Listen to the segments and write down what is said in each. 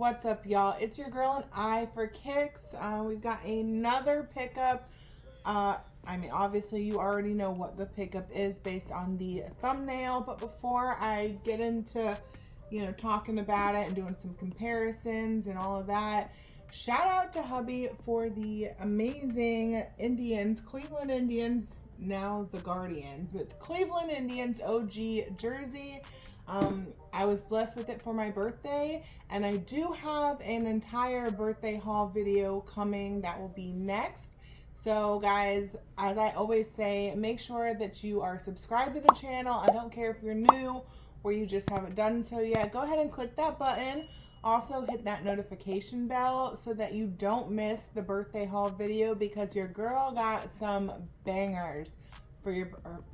What's up, y'all? It's your girl and I for kicks. We've got another pickup. Obviously you already know what the pickup is based on the thumbnail, but before I get into, talking about it and doing some comparisons and all of that, shout out to hubby for the amazing Indians, Cleveland Indians, now the Guardians, but Cleveland Indians OG jersey. I was blessed with it for my birthday, and I do have an entire birthday haul video coming that will be next. So guys, as I always say, make sure that you are subscribed to the channel. I don't care if you're new or you just haven't done so yet. Go ahead and click that button. Also hit that notification bell so that you don't miss the birthday haul video, because your girl got some bangers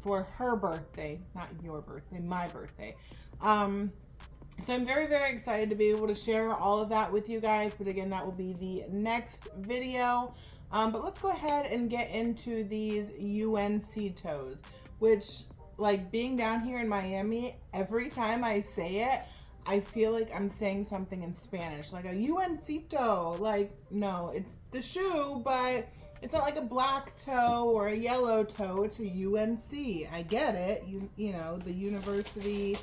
for her birthday, not your birthday, my birthday. So I'm very, very excited to be able to share all of that with you guys. But again, that will be the next video. But let's go ahead and get into these UNC toes, which, like, being down here in Miami, every time I say it, I feel like I'm saying something in Spanish, like a UNC toe. Like, no, it's the shoe, but it's not like a black toe or a yellow toe. It's a UNC. I get it. You know, the University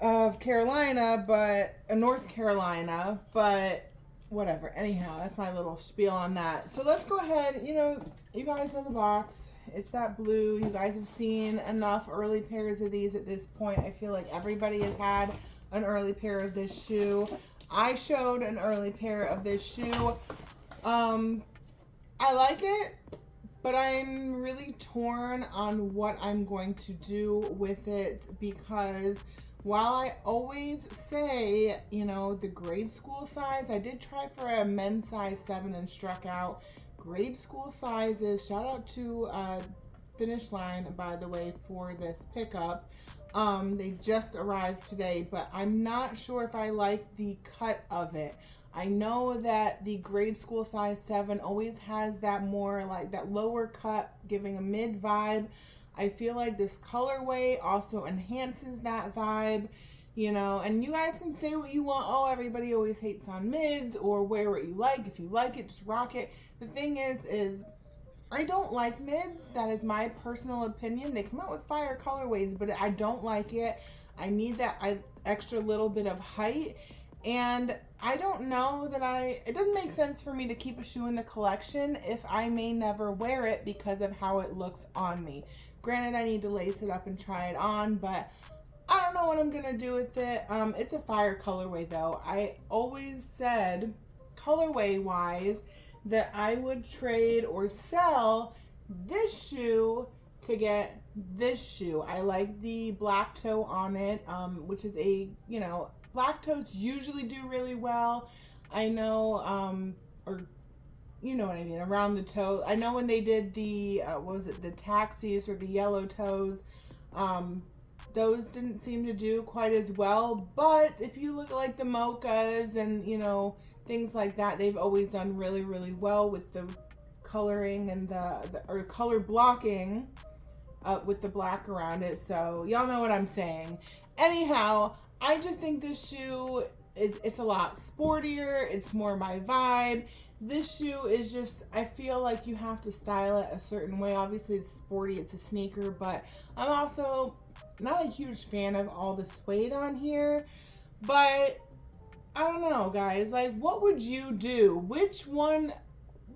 of Carolina, but North Carolina, but whatever. Anyhow, that's my little spiel on that. So let's go ahead. You guys know the box. It's that blue. You guys have seen enough early pairs of these at this point. I feel like everybody has had an early pair of this shoe. I showed an early pair of this shoe. I like it, but I'm really torn on what I'm going to do with it, because while I always say, the grade school size, I did try for a men's size 7 and struck out. Grade school sizes, shout out to Finish Line, by the way, for this pickup. They just arrived today, but I'm not sure if I like the cut of it. I know that the grade school size 7 always has that more like that lower cut, giving a mid vibe. I feel like this colorway also enhances that vibe, and you guys can say what you want. Oh, everybody always hates on mids, or wear what you like. If you like it, just rock it. The thing is I don't like mids. That is my personal opinion. They come out with fire colorways, but I don't like it. I need that extra little bit of height. And I don't know that it doesn't make sense for me to keep a shoe in the collection if I may never wear it because of how it looks on me. Granted, I need to lace it up and try it on, but I don't know what I'm going to do with it. It's a fire colorway though. I always said, colorway wise, that I would trade or sell this shoe to get this shoe. I like the black toe on it, which is black toes usually do really well. I know, or you know what I mean, around the toe. I know when they did the, the taxis or the yellow toes, those didn't seem to do quite as well. But if you look at like the mochas and, things like that, they've always done really, really well with the coloring and or color blocking with the black around it. So y'all know what I'm saying. Anyhow, I just think this shoe it's a lot sportier. It's more my vibe. This shoe is just, I feel like you have to style it a certain way. Obviously it's sporty, it's a sneaker, but I'm also not a huge fan of all the suede on here. But I don't know, guys, like, what would you do? Which one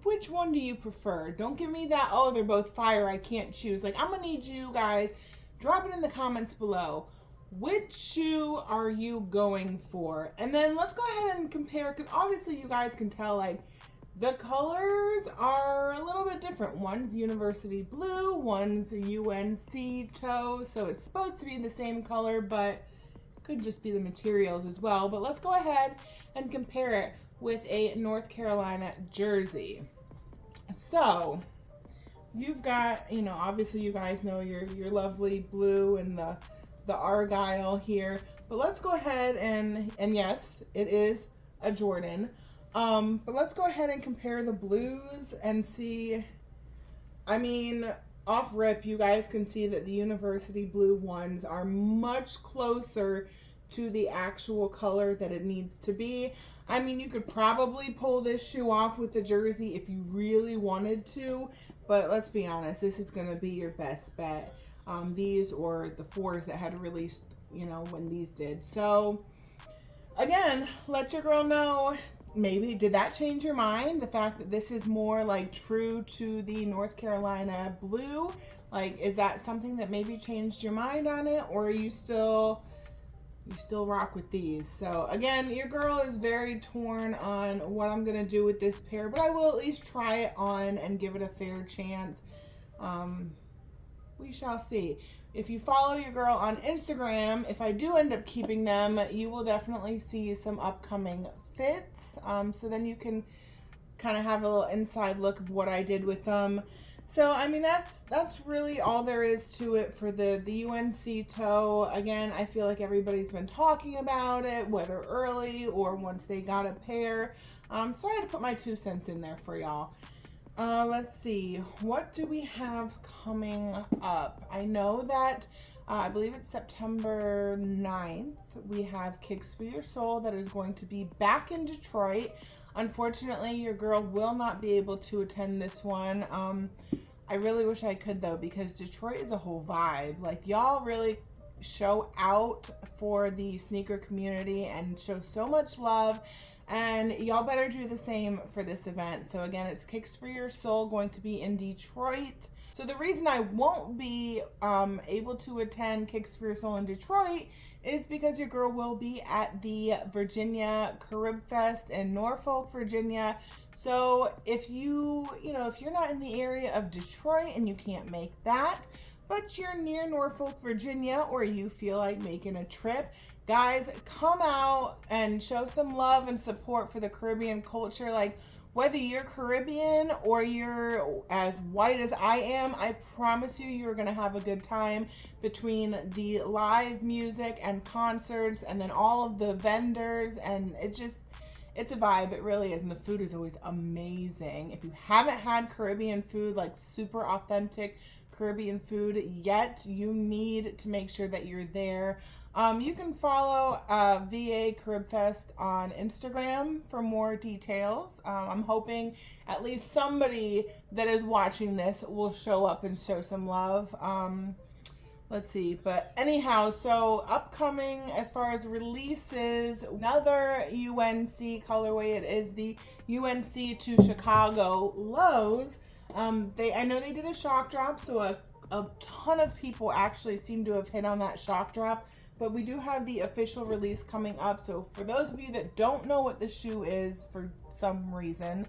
do you prefer? Don't give me that, oh, they're both fire, I can't choose. Like, I'm gonna need you guys, drop it in the comments below. Which shoe are you going for? And then let's go ahead and compare, because obviously you guys can tell, like, the colors are a little bit different. One's University Blue, one's a UNC toe, so it's supposed to be the same color, but could just be the materials as well. But let's go ahead and compare it with a North Carolina jersey. So you've got, obviously you guys know your lovely blue and the Argyle here. But let's go ahead and yes, it is a Jordan. But let's go ahead and compare the blues and see. I mean, off rip, you guys can see that the University Blue ones are much closer to the actual color that it needs to be. I mean, you could probably pull this shoe off with the jersey if you really wanted to, but let's be honest, this is going to be your best bet. These or the 4s that had released, you know, when these did. So again, let your girl know, maybe did that change your mind? The fact that this is more like true to the North Carolina blue, like, is that something that maybe changed your mind on it, or are you still rock with these? So again, your girl is very torn on what I'm gonna do with this pair, but I will at least try it on and give it a fair chance. We shall see. If you follow your girl on Instagram, if I do end up keeping them, you will definitely see some upcoming fits. So then you can kind of have a little inside look of what I did with them. So, I mean, that's really all there is to it for the UNC toe. Again, I feel like everybody's been talking about it, whether early or once they got a pair. So I had to put my 2 cents in there for y'all. Let's see. What do we have coming up? I know that, I believe it's September 9th. We have Kicks for Your Soul that is going to be back in Detroit. Unfortunately, your girl will not be able to attend this one. I really wish I could though, because Detroit is a whole vibe. Like, y'all really show out for the sneaker community and show so much love, and y'all better do the same for this event. So again, it's Kicks for Your Soul, going to be in Detroit. So the reason I won't be able to attend Kicks for Your Soul in Detroit is because your girl will be at the Virginia Carib Fest in Norfolk, Virginia. So if if you're not in the area of Detroit and you can't make that, but you're near Norfolk, Virginia, or you feel like making a trip, guys, come out and show some love and support for the Caribbean culture. Like, whether you're Caribbean or you're as white as I am, I promise you're going to have a good time between the live music and concerts and then all of the vendors. And it's a vibe. It really is. And the food is always amazing. If you haven't had Caribbean food, like super authentic Caribbean food yet, you need to make sure that you're there. You can follow VA Carib Fest on Instagram for more details. I'm hoping at least somebody that is watching this will show up and show some love. Let's see. But anyhow, so upcoming as far as releases, another UNC colorway. It is the UNC to Chicago lows. I know they did a shock drop, so a ton of people actually seem to have hit on that shock drop. But we do have the official release coming up. So for those of you that don't know what the shoe is for some reason,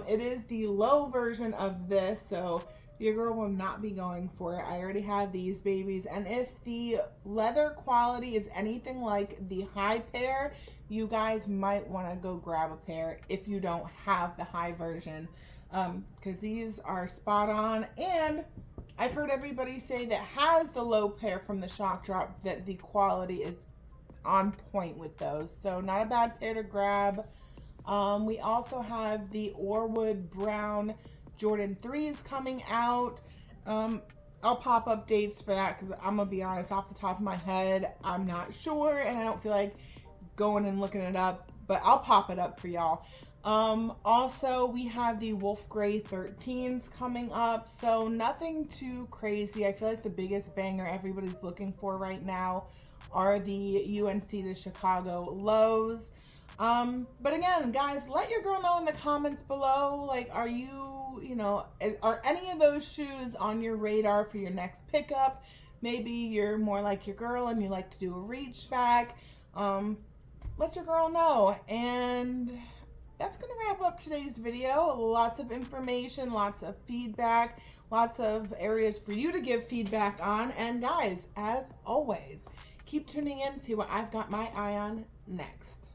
it is the low version of this. So your girl will not be going for it. I already have these babies. And if the leather quality is anything like the high pair, you guys might want to go grab a pair if you don't have the high version. Because these are spot on. And I've heard everybody say that has the low pair from the shock drop that the quality is on point with those. So not a bad pair to grab. We also have the Orwood Brown Jordan 3s coming out. I'll pop up dates for that because I'm going to be honest, off the top of my head, I'm not sure and I don't feel like going and looking it up, but I'll pop it up for y'all. Also, we have the Wolf Gray 13s coming up, so nothing too crazy. I feel like the biggest banger everybody's looking for right now are the UNC to Chicago lows. But again, guys, let your girl know in the comments below, like, are any of those shoes on your radar for your next pickup? Maybe you're more like your girl and you like to do a reach back. Let your girl know. And that's going to wrap up today's video. Lots of information, lots of feedback, lots of areas for you to give feedback on. And guys, as always, keep tuning in to see what I've got my eye on next.